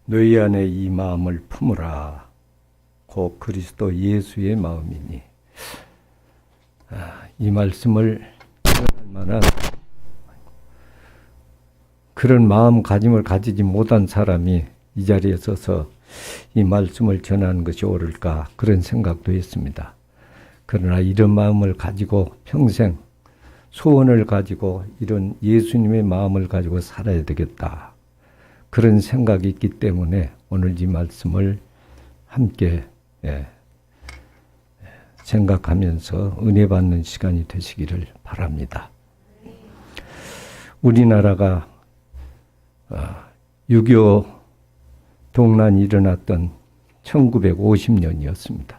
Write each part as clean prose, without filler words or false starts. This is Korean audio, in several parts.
너희 안에 이 마음을 품으라. 곧 그리스도 예수의 마음이니. 이 말씀을 표현할 만한 그런 마음가짐을 가지지 못한 사람이 이 자리에 서서 이 말씀을 전하는 것이 옳을까, 그런 생각도 했습니다. 그러나 이런 마음을 가지고 평생 소원을 가지고 이런 예수님의 마음을 가지고 살아야 되겠다, 그런 생각이 있기 때문에 오늘 이 말씀을 함께 생각하면서 은혜 받는 시간이 되시기를 바랍니다. 우리나라가 6.25 동란이 일어났던 1950년이었습니다.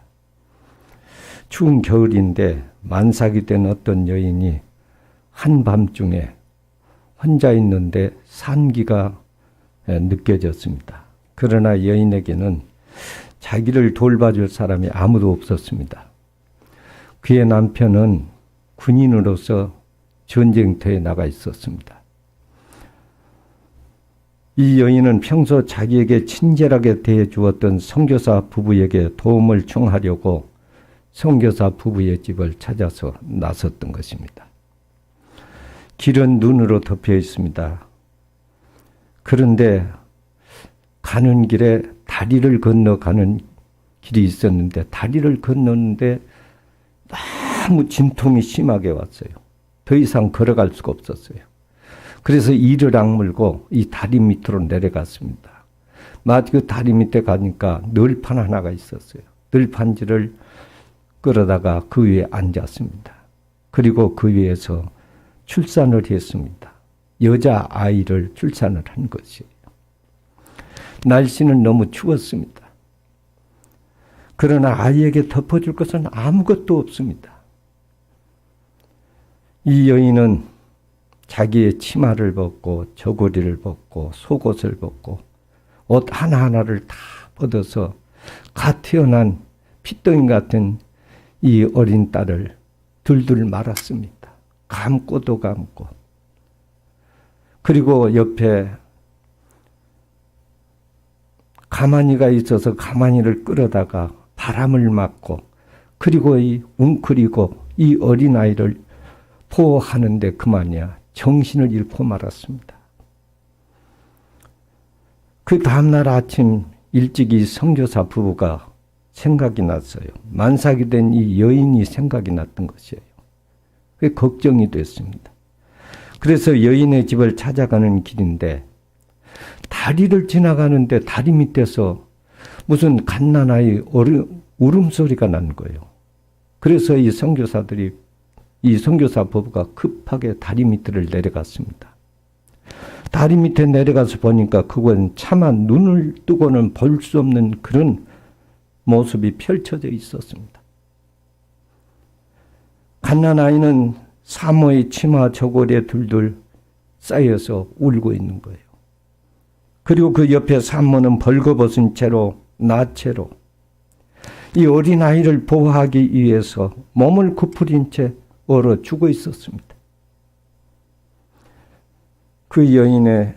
추운 겨울인데 만삭이 된 어떤 여인이 한밤중에 혼자 있는데 산기가 느껴졌습니다. 그러나 여인에게는 자기를 돌봐줄 사람이 아무도 없었습니다. 그의 남편은 군인으로서 전쟁터에 나가 있었습니다. 이 여인은 평소 자기에게 친절하게 대해주었던 선교사 부부에게 도움을 청하려고 선교사 부부의 집을 찾아서 나섰던 것입니다. 길은 눈으로 덮여 있습니다. 그런데 가는 길에 다리를 건너가는 길이 있었는데 다리를 건너는데 너무 진통이 심하게 왔어요. 더 이상 걸어갈 수가 없었어요. 그래서 이를 악물고 이 다리 밑으로 내려갔습니다. 마치 그 다리 밑에 가니까 널판 하나가 있었어요. 널판지를 끌어다가 그 위에 앉았습니다. 그리고 그 위에서 출산을 했습니다. 여자아이를 출산을 한 것이에요. 날씨는 너무 추웠습니다. 그러나 아이에게 덮어줄 것은 아무것도 없습니다. 이 여인은 자기의 치마를 벗고 저고리를 벗고 속옷을 벗고 옷 하나하나를 다 벗어서 갓 태어난 핏덩이 같은 이 어린 딸을 둘둘 말았습니다. 감고도 감고. 그리고 옆에 가마니가 있어서 가마니를 끌어다가 바람을 맞고, 그리고 이 웅크리고 이 어린아이를 포하는데 그만이야 정신을 잃고 말았습니다. 그 다음날 아침 일찍이 선교사 부부가 생각이 났어요. 만삭이 된 이 여인이 생각이 났던 것이에요. 그게 걱정이 됐습니다. 그래서 여인의 집을 찾아가는 길인데 다리를 지나가는데 다리 밑에서 무슨 갓난아이 울음소리가 난 거예요. 그래서 이 선교사들이, 이 선교사 부부가 급하게 다리 밑을 내려갔습니다. 다리 밑에 내려가서 보니까 그건 차마 눈을 뜨고는 볼 수 없는 그런 모습이 펼쳐져 있었습니다. 갓난아이는 사모의 치마 저고리에 둘둘 쌓여서 울고 있는 거예요. 그리고 그 옆에 산모는 벌거벗은 채로 나체로 이 어린아이를 보호하기 위해서 몸을 구부린 채 얼어 죽어 있었습니다. 그 여인의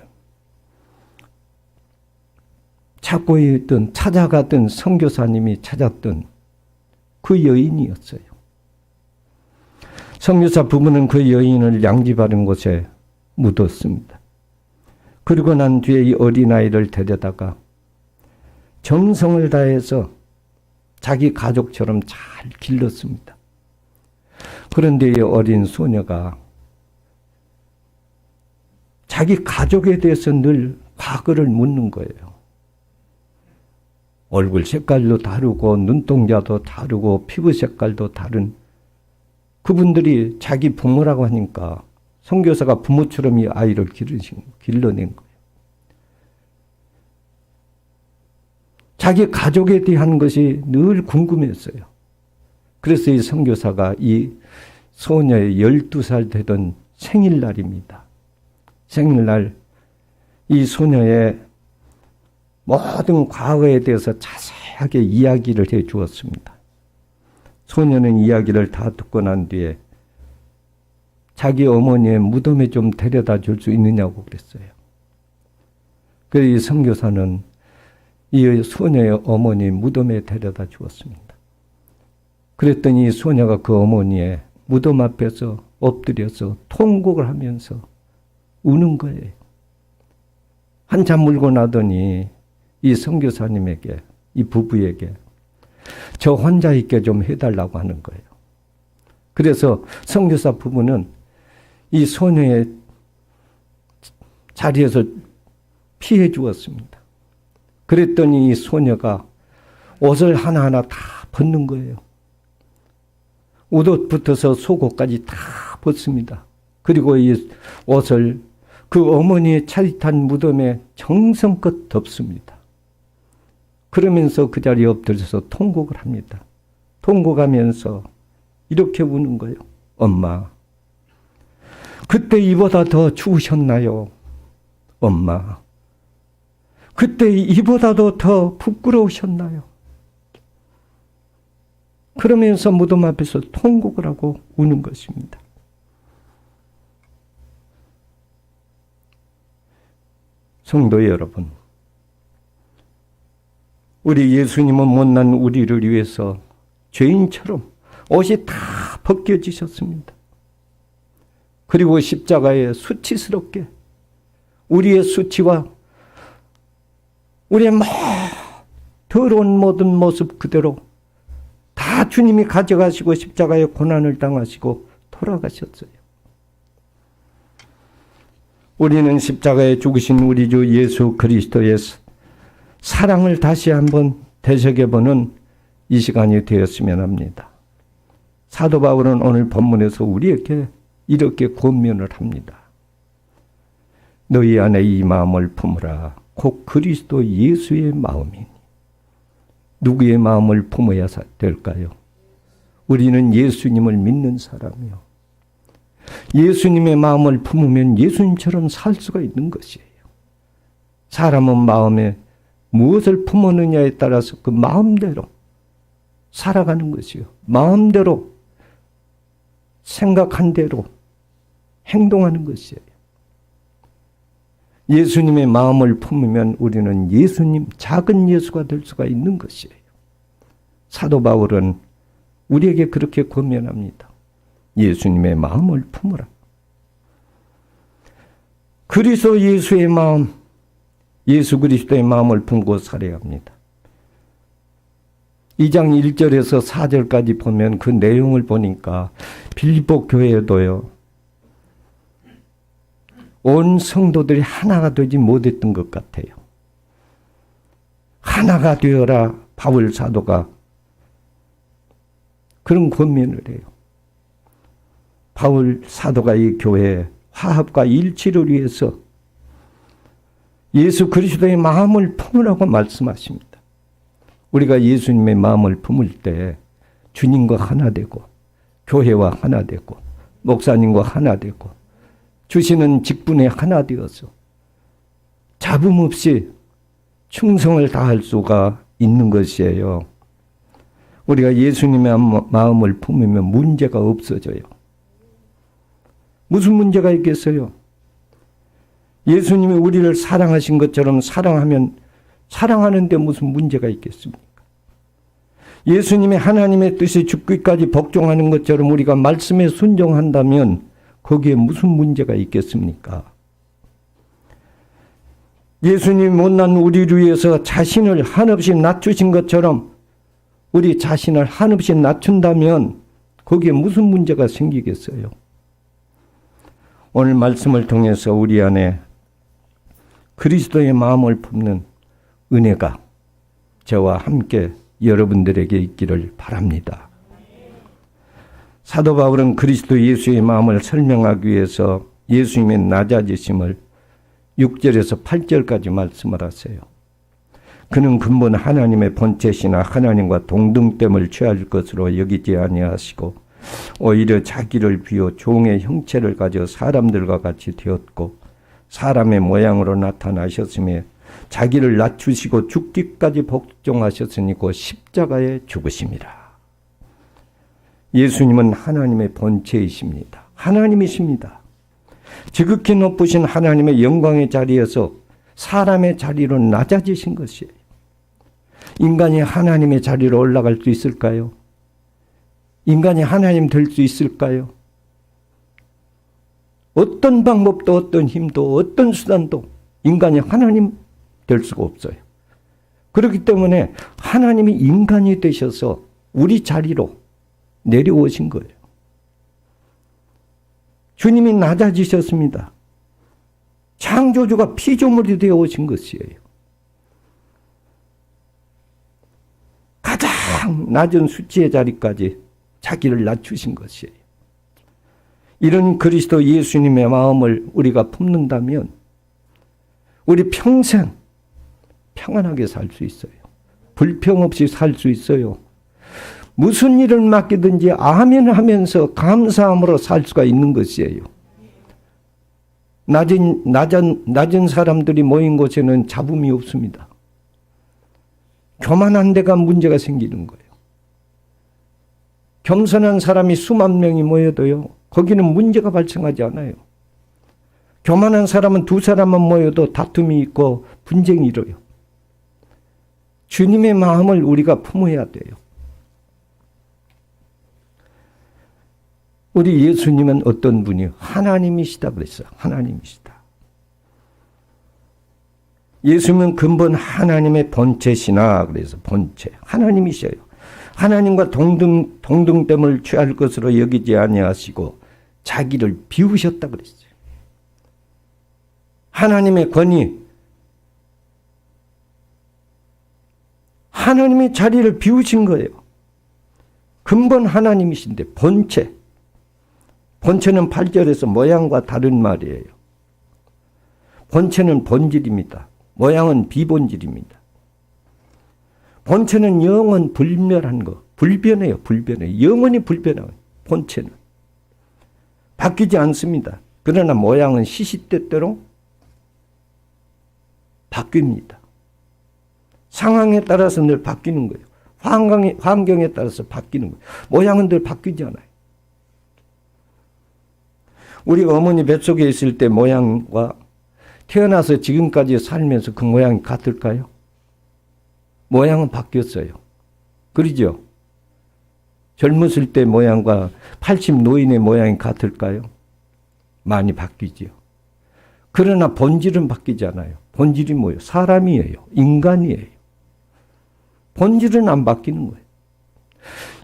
찾고 있던, 찾아갔던 선교사님이 찾았던 그 여인이었어요. 선교사 부부는 그 여인을 양지바른 곳에 묻었습니다. 그리고 난 뒤에 이 어린아이를 데려다가 정성을 다해서 자기 가족처럼 잘 길렀습니다. 그런데 이 어린 소녀가 자기 가족에 대해서 늘 과거를 묻는 거예요. 얼굴 색깔도 다르고 눈동자도 다르고 피부 색깔도 다른 그분들이 자기 부모라고 하니까 선교사가 부모처럼 이 아이를 길러낸 거예요. 자기 가족에 대한 것이 늘 궁금했어요. 그래서 이 선교사가 이 소녀의 12살 되던 생일날입니다. 생일날 이 소녀의 모든 과거에 대해서 자세하게 이야기를 해 주었습니다. 소녀는 이야기를 다 듣고 난 뒤에 자기 어머니의 무덤에 좀 데려다 줄 수 있느냐고 그랬어요. 그래서 이 선교사는 이 소녀의 어머니 무덤에 데려다 주었습니다. 그랬더니 이 소녀가 그 어머니의 무덤 앞에서 엎드려서 통곡을 하면서 우는 거예요. 한참 울고 나더니 이 선교사님에게, 이 부부에게 저 혼자 있게 좀 해달라고 하는 거예요. 그래서 선교사 부부는 이 소녀의 자리에서 피해 주었습니다. 그랬더니 이 소녀가 옷을 하나하나 다 벗는 거예요. 옷부터서 속옷까지 다 벗습니다. 그리고 이 옷을 그 어머니의 차릿한 무덤에 정성껏 덮습니다. 그러면서 그 자리에 엎드려서 통곡을 합니다. 통곡하면서 이렇게 우는 거예요. 엄마, 그때 이보다 더 추우셨나요? 엄마, 그때 이보다도 더 부끄러우셨나요? 그러면서 무덤 앞에서 통곡을 하고 우는 것입니다. 성도 여러분, 우리 예수님은 못난 우리를 위해서 죄인처럼 옷이 다 벗겨지셨습니다. 그리고 십자가에 수치스럽게 우리의 수치와 우리의 더러운 모든 모습 그대로 다 주님이 가져가시고 십자가에 고난을 당하시고 돌아가셨어요. 우리는 십자가에 죽으신 우리 주 예수 그리스도의 사랑을 다시 한번 되새겨보는 이 시간이 되었으면 합니다. 사도 바울은 오늘 본문에서 우리에게 이렇게 권면을 합니다. 너희 안에 이 마음을 품으라. 곧 그리스도 예수의 마음이니. 누구의 마음을 품어야 될까요? 우리는 예수님을 믿는 사람이요. 예수님의 마음을 품으면 예수님처럼 살 수가 있는 것이에요. 사람은 마음에 무엇을 품었느냐에 따라서 그 마음대로 살아가는 것이요. 마음대로 생각한 대로 행동하는 것이에요. 예수님의 마음을 품으면 우리는 예수님, 작은 예수가 될 수가 있는 것이에요. 사도 바울은 우리에게 그렇게 권면합니다. 예수님의 마음을 품으라. 그리스도 예수의 마음, 예수 그리스도의 마음을 품고 살아야 합니다. 2장 1절에서 4절까지 보면 그 내용을 보니까 빌립보 교회에도요, 온 성도들이 하나가 되지 못했던 것 같아요. 하나가 되어라 바울 사도가 그런 권면을 해요. 바울 사도가 이 교회의 화합과 일치를 위해서 예수 그리스도의 마음을 품으라고 말씀하십니다. 우리가 예수님의 마음을 품을 때 주님과 하나 되고 교회와 하나 되고 목사님과 하나 되고 주시는 직분에 하나 되어서 잡음 없이 충성을 다할 수가 있는 것이에요. 우리가 예수님의 마음을 품으면 문제가 없어져요. 무슨 문제가 있겠어요? 예수님이 우리를 사랑하신 것처럼 사랑하면 사랑하는데 무슨 문제가 있겠습니까? 예수님의 하나님의 뜻이 죽기까지 복종하는 것처럼 우리가 말씀에 순종한다면 거기에 무슨 문제가 있겠습니까? 예수님이 못난 우리를 위해서 자신을 한없이 낮추신 것처럼 우리 자신을 한없이 낮춘다면 거기에 무슨 문제가 생기겠어요? 오늘 말씀을 통해서 우리 안에 그리스도의 마음을 품는 은혜가 저와 함께 여러분들에게 있기를 바랍니다. 사도 바울은 그리스도 예수의 마음을 설명하기 위해서 예수님의 낮아지심을 6절에서 8절까지 말씀을 하세요. 그는 근본 하나님의 본체시나 하나님과 동등됨을 취할 것으로 여기지 아니하시고 오히려 자기를 비워 종의 형체를 가져 사람들과 같이 되었고 사람의 모양으로 나타나셨으며 자기를 낮추시고 죽기까지 복종하셨으니 곧 십자가에 죽으심이라. 예수님은 하나님의 본체이십니다. 하나님이십니다. 지극히 높으신 하나님의 영광의 자리에서 사람의 자리로 낮아지신 것이에요. 인간이 하나님의 자리로 올라갈 수 있을까요? 인간이 하나님 될 수 있을까요? 어떤 방법도 어떤 힘도 어떤 수단도 인간이 하나님 될 수가 없어요. 그렇기 때문에 하나님이 인간이 되셔서 우리 자리로 내려오신 거예요. 주님이 낮아지셨습니다. 창조주가 피조물이 되어 오신 것이에요. 가장 낮은 수치의 자리까지 자기를 낮추신 것이에요. 이런 그리스도 예수님의 마음을 우리가 품는다면 우리 평생 평안하게 살 수 있어요. 불평 없이 살 수 있어요. 무슨 일을 맡기든지 아멘 하면서 감사함으로 살 수가 있는 것이에요. 낮은 사람들이 모인 곳에는 잡음이 없습니다. 교만한 데가 문제가 생기는 거예요. 겸손한 사람이 수만 명이 모여도요, 거기는 문제가 발생하지 않아요. 교만한 사람은 두 사람만 모여도 다툼이 있고 분쟁이 일어요. 주님의 마음을 우리가 품어야 돼요. 우리 예수님은 어떤 분이요? 하나님이시다 그랬어요. 하나님이시다. 예수님은 근본 하나님의 본체시나 그래서 본체. 하나님이셔요. 하나님과 동등됨을 취할 것으로 여기지 아니하시고 자기를 비우셨다 그랬어요. 하나님의 권위, 하나님의 자리를 비우신 거예요. 근본 하나님이신데 본체. 본체는 8절에서 모양과 다른 말이에요. 본체는 본질입니다. 모양은 비본질입니다. 본체는 영원 불멸한 거. 불변해요. 불변해요. 영원히 불변해요. 본체는. 바뀌지 않습니다. 그러나 모양은 시시때때로 바뀝니다. 상황에 따라서 늘 바뀌는 거예요. 환경에 따라서 바뀌는 거예요. 모양은 늘 바뀌지 않아요. 우리 어머니 뱃속에 있을 때 모양과 태어나서 지금까지 살면서 그 모양이 같을까요? 모양은 바뀌었어요. 그러죠? 젊었을 때 모양과 80 노인의 모양이 같을까요? 많이 바뀌죠. 그러나 본질은 바뀌지 않아요. 본질이 뭐예요? 사람이에요. 인간이에요. 본질은 안 바뀌는 거예요.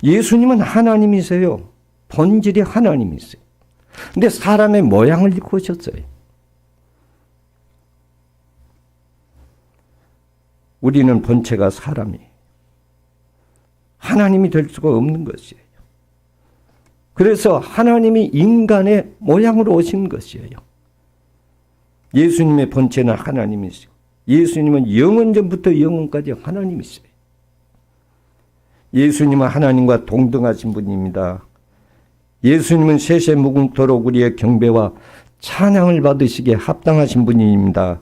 예수님은 하나님이세요. 본질이 하나님이세요. 근데 사람의 모양을 입고 오셨어요. 우리는 본체가 사람이에요. 하나님이 될 수가 없는 것이에요. 그래서 하나님이 인간의 모양으로 오신 것이에요. 예수님의 본체는 하나님이시고 예수님은 영원 전부터 영원까지 하나님이세요. 예수님은 하나님과 동등하신 분입니다. 예수님은 세세무궁토록 우리의 경배와 찬양을 받으시기에 합당하신 분입니다.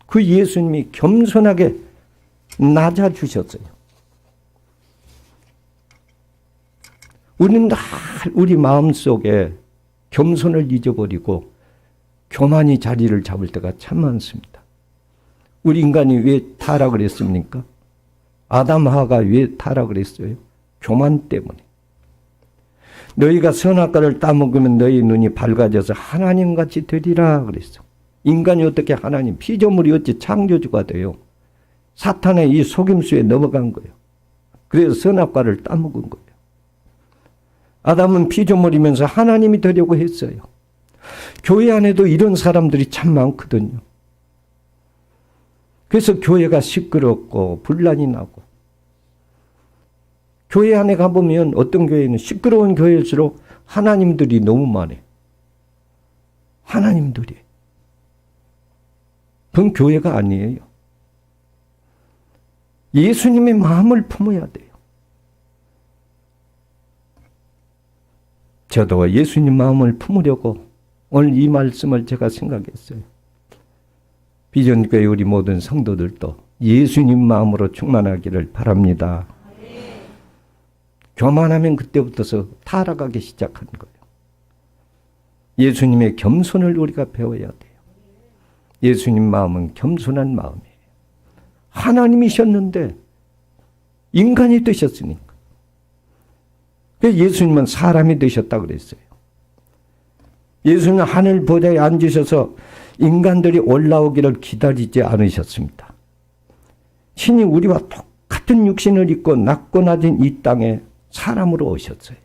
그 예수님이 겸손하게 낮아주셨어요. 우리는 늘 우리 마음속에 겸손을 잊어버리고 교만이 자리를 잡을 때가 참 많습니다. 우리 인간이 왜 타락을 했습니까? 아담 하와가 왜 타락을 했어요? 교만 때문에. 너희가 선악과를 따먹으면 너희 눈이 밝아져서 하나님같이 되리라 그랬어. 인간이 어떻게 하나님, 피조물이 어찌 창조주가 돼요? 사탄의 이 속임수에 넘어간 거예요. 그래서 선악과를 따먹은 거예요. 아담은 피조물이면서 하나님이 되려고 했어요. 교회 안에도 이런 사람들이 참 많거든요. 그래서 교회가 시끄럽고 분란이 나고, 교회 안에 가보면 어떤 교회는 시끄러운 교회일수록 하나님들이 너무 많아요. 하나님들이. 그건 교회가 아니에요. 예수님의 마음을 품어야 돼요. 저도 예수님 마음을 품으려고 오늘 이 말씀을 제가 생각했어요. 비전교회 우리 모든 성도들도 예수님 마음으로 충만하기를 바랍니다. 교만하면 그때부터서 타락하기 시작한 거예요. 예수님의 겸손을 우리가 배워야 돼요. 예수님 마음은 겸손한 마음이에요. 하나님이셨는데 인간이 되셨으니까. 예수님은 사람이 되셨다고 그랬어요. 예수님은 하늘 보좌에 앉으셔서 인간들이 올라오기를 기다리지 않으셨습니다. 신이 우리와 똑같은 육신을 입고 낮고 낮은 이 땅에 사람으로 오셨어요.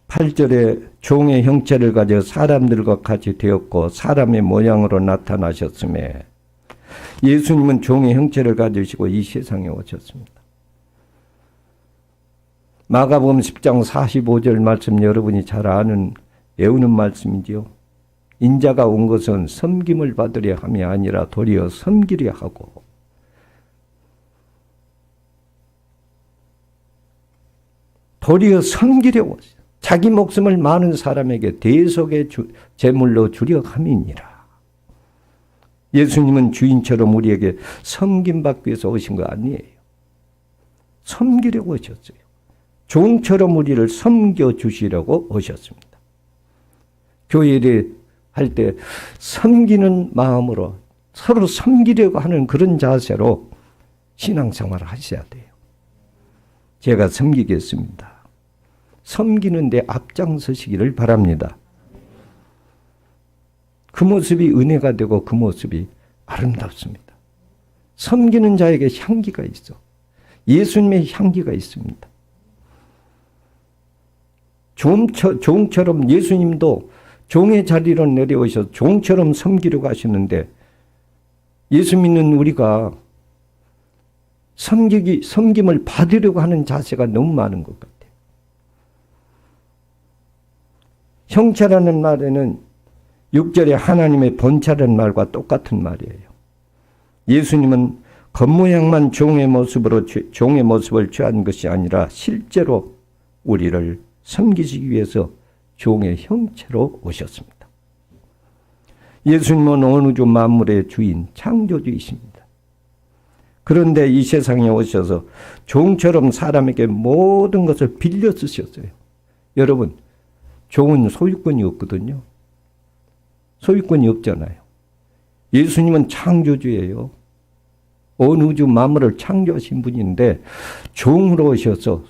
8절에 종의 형체를 가져 사람들과 같이 되었고 사람의 모양으로 나타나셨음에 예수님은 종의 형체를 가지시고 이 세상에 오셨습니다. 마가복음 10장 45절 말씀 여러분이 잘 아는 외우는 말씀이지요. 인자가 온 것은 섬김을 받으려 함이 아니라 도리어 섬기려 하고 도리어 섬기려고 자기 목숨을 많은 사람에게 대속의 제물로 주려 함이니라. 예수님은 주인처럼 우리에게 섬김받기 위해서 오신 거 아니에요. 섬기려고 오셨어요. 종처럼 우리를 섬겨주시려고 오셨습니다. 교회를 할 때 섬기는 마음으로 서로 섬기려고 하는 그런 자세로 신앙생활을 하셔야 돼요. 제가 섬기겠습니다. 섬기는 데 앞장서시기를 바랍니다. 그 모습이 은혜가 되고 그 모습이 아름답습니다. 섬기는 자에게 향기가 있어. 예수님의 향기가 있습니다. 종처럼 예수님도 종의 자리로 내려오셔서 종처럼 섬기려고 하시는데 예수 믿는 우리가 섬김을 받으려고 하는 자세가 너무 많은 것 같아요. 형체라는 말에는 6절에 하나님의 본체라는 말과 똑같은 말이에요. 예수님은 겉모양만 종의 모습을 취한 것이 아니라 실제로 우리를 섬기시기 위해서 종의 형체로 오셨습니다. 예수님은 온 우주 만물의 주인, 창조주이십니다. 그런데 이 세상에 오셔서 종처럼 사람에게 모든 것을 빌려 쓰셨어요. 여러분, 종은 소유권이 없거든요. 소유권이 없잖아요. 예수님은 창조주예요. 온 우주 만물을 창조하신 분인데 종으로 오셔서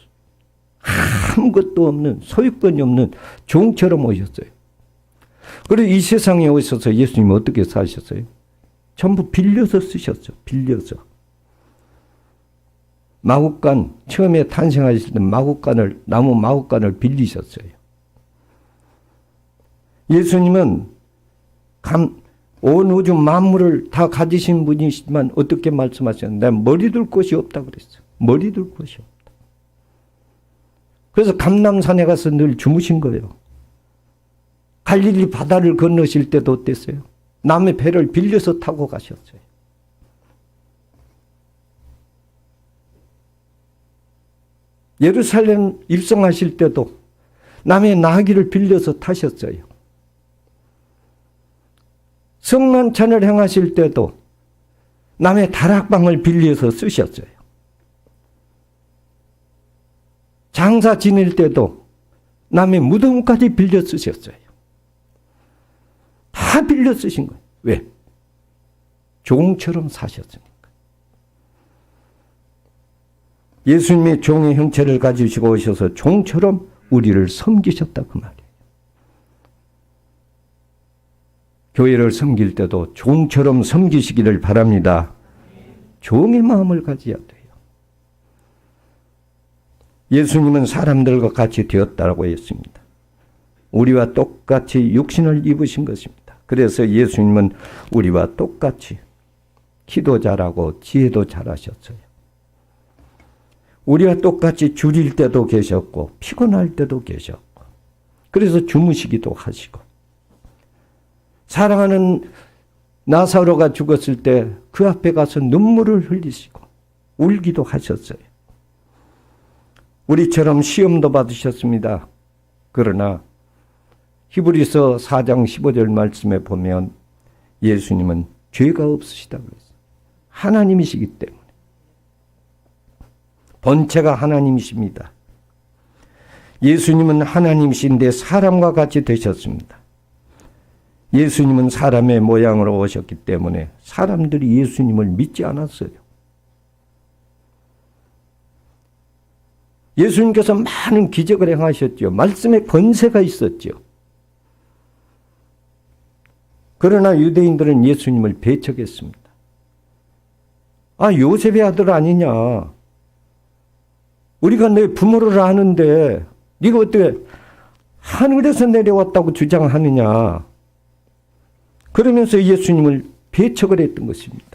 아무것도 없는 소유권이 없는 종처럼 오셨어요. 그리고 이 세상에 오셔서 예수님이 어떻게 사셨어요? 전부 빌려서 쓰셨죠. 빌려서. 마구간 처음에 탄생하실 때 나무 마구간을 빌리셨어요. 예수님은 온 우주 만물을 다 가지신 분이시지만 어떻게 말씀하셨는데 머리 둘 곳이 없다고 그랬어요. 머리 둘 곳이 없다. 그래서 감람산에 가서 늘 주무신 거예요. 갈릴리 바다를 건너실 때도 어땠어요? 남의 배를 빌려서 타고 가셨어요. 예루살렘 입성하실 때도 남의 나귀를 빌려서 타셨어요. 성만찬을 행하실 때도 남의 다락방을 빌려서 쓰셨어요. 장사 지낼 때도 남의 무덤까지 빌려 쓰셨어요. 다 빌려 쓰신 거예요. 왜? 종처럼 사셨으니까. 예수님이 종의 형체를 가지시고 오셔서 종처럼 우리를 섬기셨다 그 말이에요. 교회를 섬길 때도 종처럼 섬기시기를 바랍니다. 종의 마음을 가져야 돼요. 예수님은 사람들과 같이 되었다고 했습니다. 우리와 똑같이 육신을 입으신 것입니다. 그래서 예수님은 우리와 똑같이 키도 잘하고 지혜도 잘하셨어요. 우리와 똑같이 줄일 때도 계셨고 피곤할 때도 계셨고 그래서 주무시기도 하시고 사랑하는 나사로가 죽었을 때 그 앞에 가서 눈물을 흘리시고 울기도 하셨어요. 우리처럼 시험도 받으셨습니다. 그러나 히브리서 4장 15절 말씀에 보면 예수님은 죄가 없으시다고 했어요. 하나님이시기 때문에. 본체가 하나님이십니다. 예수님은 하나님이신데 사람과 같이 되셨습니다. 예수님은 사람의 모양으로 오셨기 때문에 사람들이 예수님을 믿지 않았어요. 예수님께서 많은 기적을 행하셨죠. 말씀에 권세가 있었죠. 그러나 유대인들은 예수님을 배척했습니다. 아, 요셉의 아들 아니냐. 우리가 내 부모를 아는데 네가 어떻게 하늘에서 내려왔다고 주장하느냐. 그러면서 예수님을 배척을 했던 것입니다.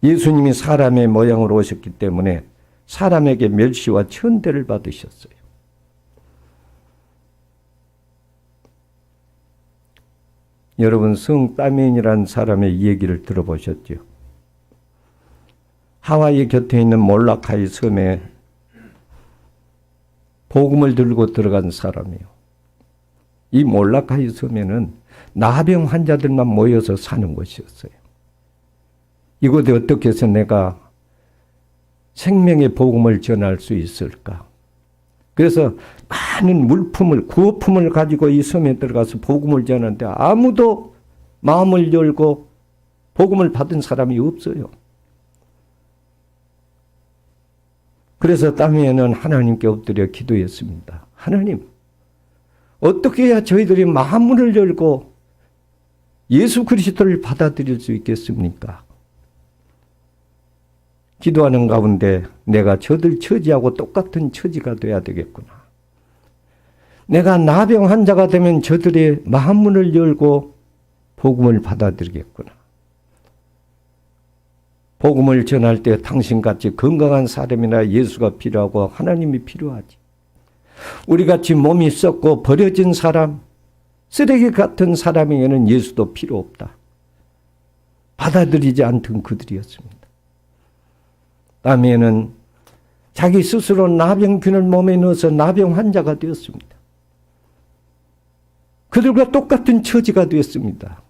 예수님이 사람의 모양으로 오셨기 때문에 사람에게 멸시와 천대를 받으셨어요. 여러분, 성따면이라는 사람의 얘기를 들어보셨죠? 하와이 곁에 있는 몰라카이 섬에 복음을 들고 들어간 사람이에요. 이 몰라카이 섬에는 나병 환자들만 모여서 사는 곳이었어요. 이곳에 어떻게 해서 내가 생명의 복음을 전할 수 있을까? 그래서 많은 물품을, 구호품을 가지고 이 섬에 들어가서 복음을 전하는데 아무도 마음을 열고 복음을 받은 사람이 없어요. 그래서 따미에는 하나님께 엎드려 기도했습니다. 하나님, 어떻게 해야 저희들이 마음을 열고 예수 그리스도를 받아들일 수 있겠습니까? 기도하는 가운데 내가 저들 처지하고 똑같은 처지가 돼야 되겠구나. 내가 나병 환자가 되면 저들의 마음문을 열고 복음을 받아들이겠구나. 복음을 전할 때 당신같이 건강한 사람이나 예수가 필요하고 하나님이 필요하지. 우리같이 몸이 썩고 버려진 사람, 쓰레기 같은 사람에게는 예수도 필요 없다. 받아들이지 않던 그들이었습니다. 다음에는 자기 스스로 나병균을 몸에 넣어서 나병 환자가 되었습니다. 그들과 똑같은 처지가 되었습니다.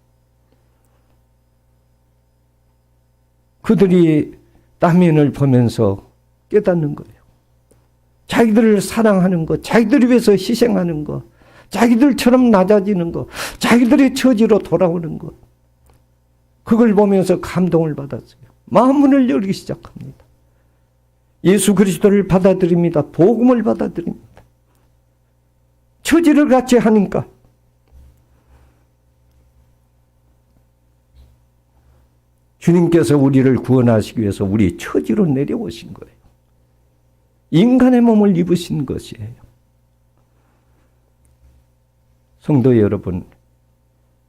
그들이 다면을 보면서 깨닫는 거예요. 자기들을 사랑하는 것, 자기들을 위해서 희생하는 것, 자기들처럼 낮아지는 것, 자기들의 처지로 돌아오는 것. 그걸 보면서 감동을 받았어요. 마음문을 열기 시작합니다. 예수 그리스도를 받아들입니다. 복음을 받아들입니다. 처지를 같이 하니까. 주님께서 우리를 구원하시기 위해서 우리 처지로 내려오신 거예요. 인간의 몸을 입으신 것이에요. 성도 여러분,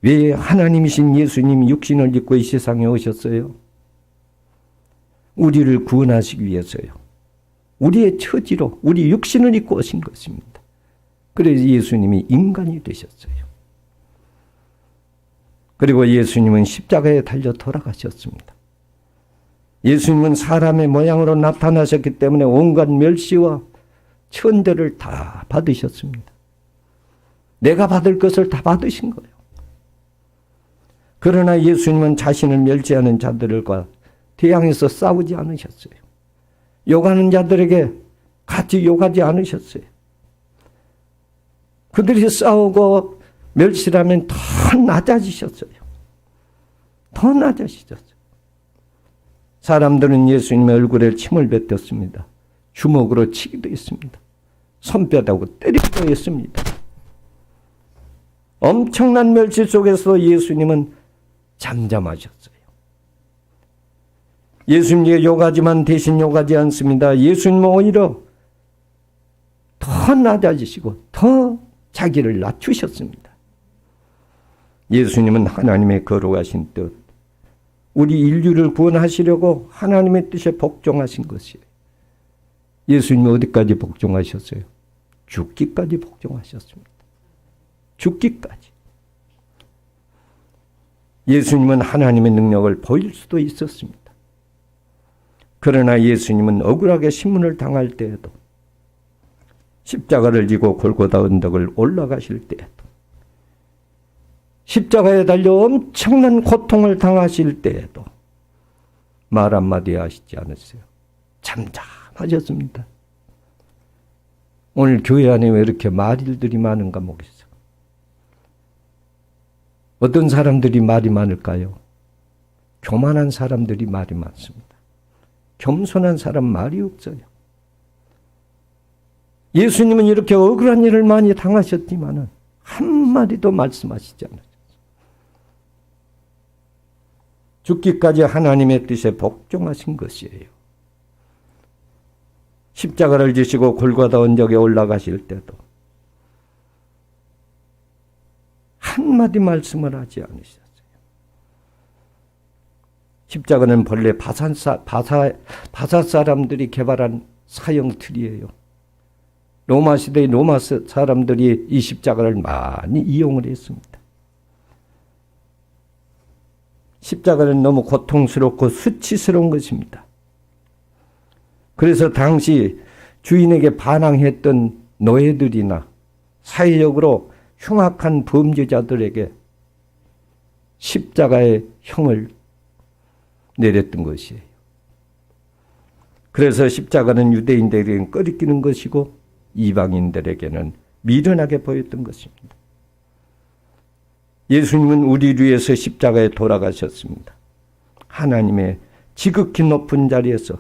왜 하나님이신 예수님이 육신을 입고 이 세상에 오셨어요? 우리를 구원하시기 위해서요. 우리의 처지로 우리 육신을 입고 오신 것입니다. 그래서 예수님이 인간이 되셨어요. 그리고 예수님은 십자가에 달려 돌아가셨습니다. 예수님은 사람의 모양으로 나타나셨기 때문에 온갖 멸시와 천대를 다 받으셨습니다. 내가 받을 것을 다 받으신 거예요. 그러나 예수님은 자신을 멸시하는 자들과 대항해서 싸우지 않으셨어요. 욕하는 자들에게 같이 욕하지 않으셨어요. 그들이 싸우고 멸시하면 더 낮아지셨어요. 더 낮아지셨어요. 사람들은 예수님의 얼굴에 침을 뱉었습니다. 주먹으로 치기도 했습니다. 손뼈다고 때리기도 했습니다. 엄청난 멸시 속에서 예수님은 잠잠하셨어요. 예수님에게 욕하지만 대신 욕하지 않습니다. 예수님은 오히려 더 낮아지시고 더 자기를 낮추셨습니다. 예수님은 하나님의 거룩하신 뜻, 우리 인류를 구원하시려고 하나님의 뜻에 복종하신 것이에요. 예수님이 어디까지 복종하셨어요? 죽기까지 복종하셨습니다. 죽기까지. 예수님은 하나님의 능력을 보일 수도 있었습니다. 그러나 예수님은 억울하게 신문을 당할 때에도, 십자가를 지고 골고다 언덕을 올라가실 때에도, 십자가에 달려 엄청난 고통을 당하실 때에도 말 한마디 하시지 않으세요. 잠잠하셨습니다. 오늘 교회 안에 왜 이렇게 말일들이 많은가 모르겠어요. 어떤 사람들이 말이 많을까요? 교만한 사람들이 말이 많습니다. 겸손한 사람 말이 없어요. 예수님은 이렇게 억울한 일을 많이 당하셨지만 한마디도 말씀하시지 않으셨어요. 죽기까지 하나님의 뜻에 복종하신 것이에요. 십자가를 지시고 골고다 언덕에 올라가실 때도 한마디 말씀을 하지 않으셨어요. 십자가는 본래 바사 사람들이 개발한 사형 틀이에요. 로마 시대의 로마 사람들이 이 십자가를 많이 이용을 했습니다. 십자가는 너무 고통스럽고 수치스러운 것입니다. 그래서 당시 주인에게 반항했던 노예들이나 사회적으로 흉악한 범죄자들에게 십자가의 형을 내렸던 것이에요. 그래서 십자가는 유대인들에게는 꺼리끼는 것이고 이방인들에게는 미련하게 보였던 것입니다. 예수님은 우리를 위해서 십자가에 돌아가셨습니다. 하나님의 지극히 높은 자리에서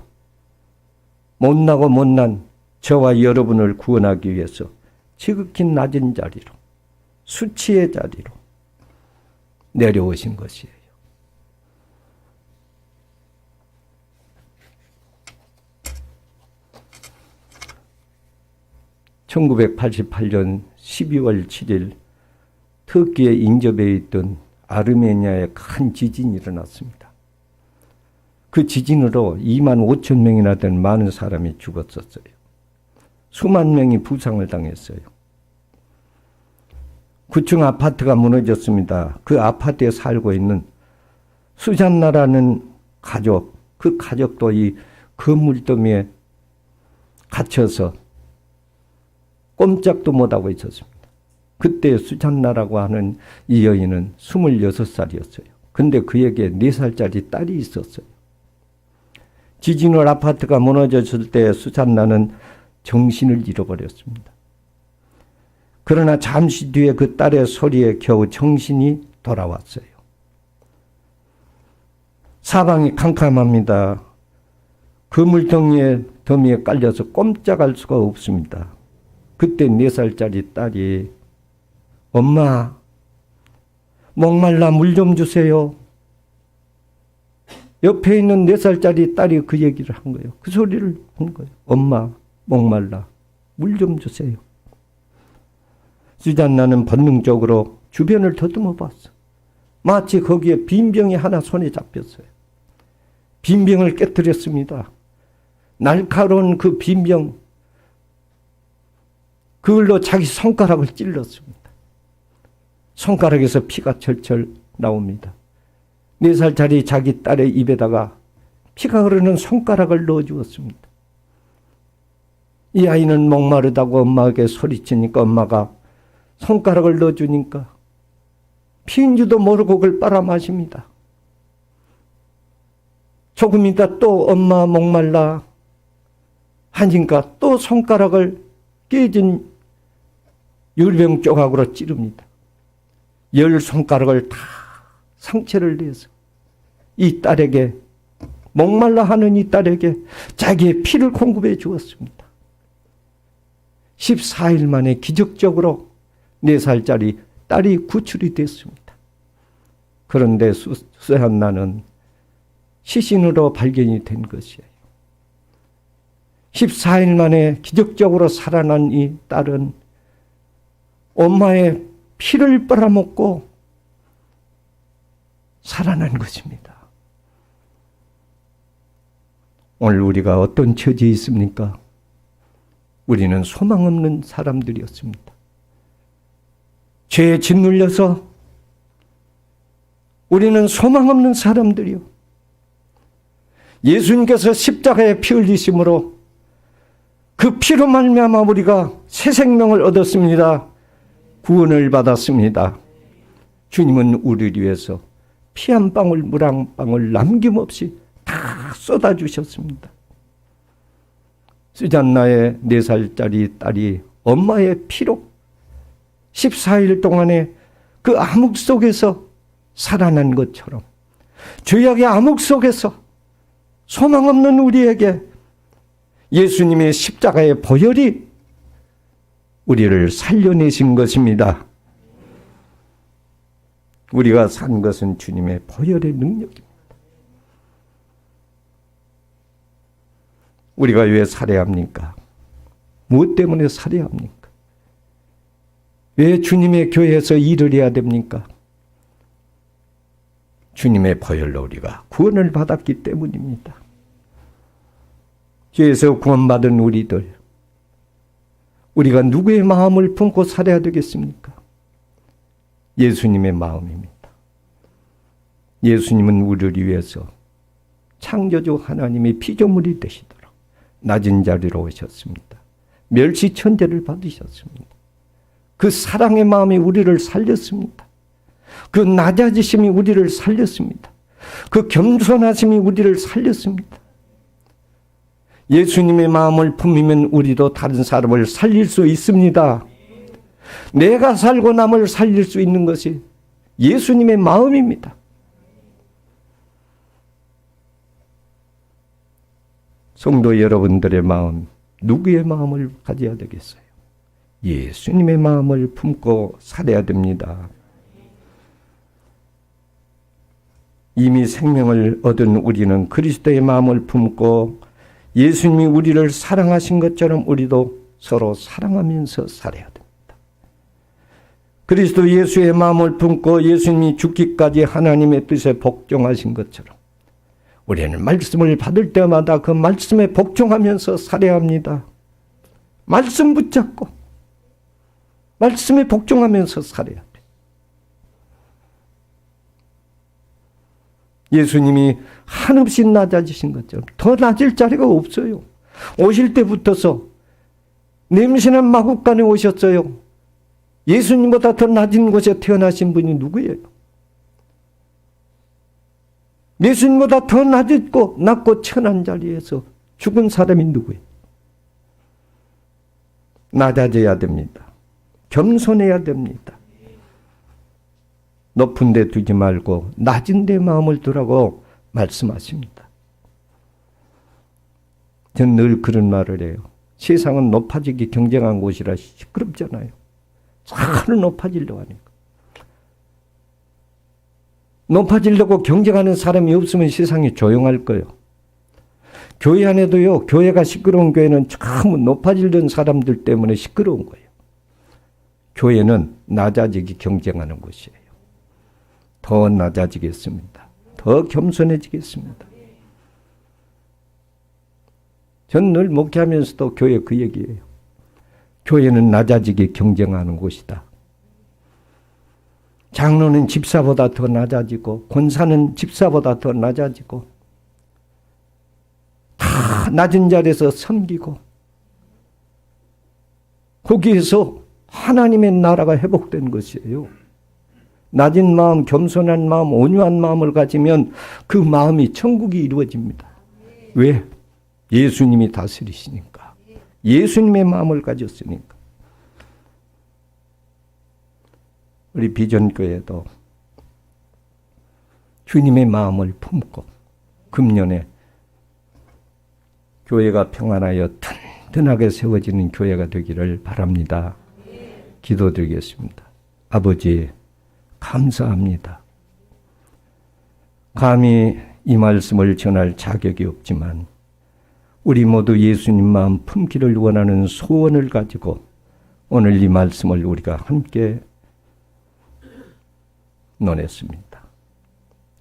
못나고 못난 저와 여러분을 구원하기 위해서 지극히 낮은 자리로, 수치의 자리로 내려오신 것이에요. (1988년 12월 7일) 터키의 인접에 있던 아르메니아에 큰 지진이 일어났습니다. 그 지진으로 2만 5천 명이나 되는 많은 사람이 죽었었어요. 수만 명이 부상을 당했어요. 9층 아파트가 무너졌습니다. 그 아파트에 살고 있는 수잔나라는 가족, 그 가족도 이 건물더미에 갇혀서 꼼짝도 못하고 있었습니다. 그때 수잔나라고 하는 이 여인은 26살이었어요. 근데 그에게 4살짜리 딸이 있었어요. 지진으로 아파트가 무너졌을 때 수잔나는 정신을 잃어버렸습니다. 그러나 잠시 뒤에 그 딸의 소리에 겨우 정신이 돌아왔어요. 사방이 캄캄합니다. 더미에 깔려서 꼼짝할 수가 없습니다. 그때 4살짜리 딸이 엄마, 목말라 물 좀 주세요. 옆에 있는 4살짜리 딸이 그 얘기를 한 거예요. 그 소리를 한 거예요. 엄마, 목말라 물 좀 주세요. 수잔나는 본능적으로 주변을 더듬어 봤어. 마치 거기에 빈병이 하나 손에 잡혔어요. 빈병을 깨뜨렸습니다. 날카로운 그 빈병, 그걸로 자기 손가락을 찔렀습니다. 손가락에서 피가 철철 나옵니다. 4살짜리 자기 딸의 입에다가 피가 흐르는 손가락을 넣어주었습니다. 이 아이는 목마르다고 엄마에게 소리치니까 엄마가 손가락을 넣어주니까 피인지도 모르고 그걸 빨아마십니다. 조금 있다 또 엄마 목말라 하니까 또 손가락을 깨진 열병 조각으로 찌릅니다. 10손가락을 다 상처를 내서 이 딸에게, 목말라 하는 이 딸에게 자기의 피를 공급해 주었습니다. 14일 만에 기적적으로 4살짜리 딸이 구출이 됐습니다. 그런데 수잔나는 시신으로 발견이 된 것이에요. 14일 만에 기적적으로 살아난 이 딸은 엄마의 피를 빨아먹고 살아난 것입니다. 오늘 우리가 어떤 처지에 있습니까? 우리는 소망 없는 사람들이었습니다. 죄에 짓눌려서 우리는 소망 없는 사람들이요. 예수님께서 십자가에 피 흘리심으로 그 피로 말미암아 우리가 새 생명을 얻었습니다. 구원을 받았습니다. 주님은 우리를 위해서 피 한 방울 물 한 방울 남김없이 다 쏟아주셨습니다. 수잔나의 4살짜리 딸이 엄마의 피로 14일 동안에 그 암흑 속에서 살아난 것처럼 죄악의 암흑 속에서 소망 없는 우리에게 예수님의 십자가의 보혈이 우리를 살려내신 것입니다. 우리가 산 것은 주님의 보혈의 능력입니다. 우리가 왜 살아야 합니까? 무엇 때문에 살아야 합니까? 왜 주님의 교회에서 일을 해야 됩니까? 주님의 보혈로 우리가 구원을 받았기 때문입니다. 죄에서 구원받은 우리들, 우리가 누구의 마음을 품고 살아야 되겠습니까? 예수님의 마음입니다. 예수님은 우리를 위해서 창조주 하나님의 피조물이 되시도록 낮은 자리로 오셨습니다. 멸시천대를 받으셨습니다. 그 사랑의 마음이 우리를 살렸습니다. 그 낮아지심이 우리를 살렸습니다. 그 겸손하심이 우리를 살렸습니다. 예수님의 마음을 품으면 우리도 다른 사람을 살릴 수 있습니다. 내가 살고 남을 살릴 수 있는 것이 예수님의 마음입니다. 성도 여러분들의 마음, 누구의 마음을 가져야 되겠어요? 예수님의 마음을 품고 살아야 됩니다. 이미 생명을 얻은 우리는 그리스도의 마음을 품고 예수님이 우리를 사랑하신 것처럼 우리도 서로 사랑하면서 살아야 됩니다. 그리스도 예수의 마음을 품고 예수님이 죽기까지 하나님의 뜻에 복종하신 것처럼 우리는 말씀을 받을 때마다 그 말씀에 복종하면서 살아야 합니다. 말씀 붙잡고 말씀에 복종하면서 살아야 돼. 예수님이 한없이 낮아지신 것처럼 더 낮을 자리가 없어요. 오실 때부터서 냄새난 마국간에 오셨어요. 예수님보다 더 낮은 곳에 태어나신 분이 누구예요? 예수님보다 더 낮고 천한 자리에서 죽은 사람이 누구예요? 낮아져야 됩니다. 겸손해야 됩니다. 높은 데 두지 말고 낮은 데 마음을 두라고 말씀하십니다. 전 늘 그런 말을 해요. 세상은 높아지기 경쟁한 곳이라 시끄럽잖아요. 자꾸 높아지려고 하니까. 높아지려고 경쟁하는 사람이 없으면 세상이 조용할 거예요. 교회 안에도요, 교회가 시끄러운 교회는 참 높아지려는 사람들 때문에 시끄러운 거예요. 교회는 낮아지기 경쟁하는 곳이에요. 더 낮아지겠습니다. 더 겸손해지겠습니다. 전 늘 목회하면서도 교회 그 얘기예요. 교회는 낮아지기 경쟁하는 곳이다. 장로는 집사보다 더 낮아지고 권사는 집사보다 더 낮아지고 다 낮은 자리에서 섬기고 거기에서 하나님의 나라가 회복된 것이에요. 낮은 마음, 겸손한 마음, 온유한 마음을 가지면 그 마음이 천국이 이루어집니다. 왜? 예수님이 다스리시니까. 예수님의 마음을 가졌으니까. 우리 비전교회도 주님의 마음을 품고 금년에 교회가 평안하여 든든하게 세워지는 교회가 되기를 바랍니다. 기도드리겠습니다. 아버지, 감사합니다. 감히 이 말씀을 전할 자격이 없지만 우리 모두 예수님 마음 품기를 원하는 소원을 가지고 오늘 이 말씀을 우리가 함께 논했습니다.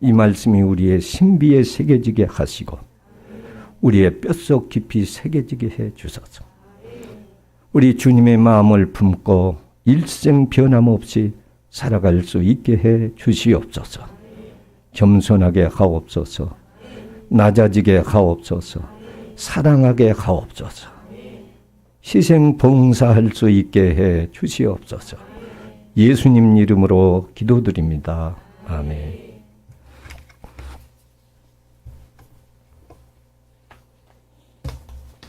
이 말씀이 우리의 신비에 새겨지게 하시고 우리의 뼛속 깊이 새겨지게 해 주소서. 우리 주님의 마음을 품고 일생 변함없이 살아갈 수 있게 해 주시옵소서. 겸손하게 하옵소서. 낮아지게 하옵소서. 사랑하게 하옵소서. 희생 봉사할 수 있게 해 주시옵소서. 예수님 이름으로 기도드립니다. 아멘.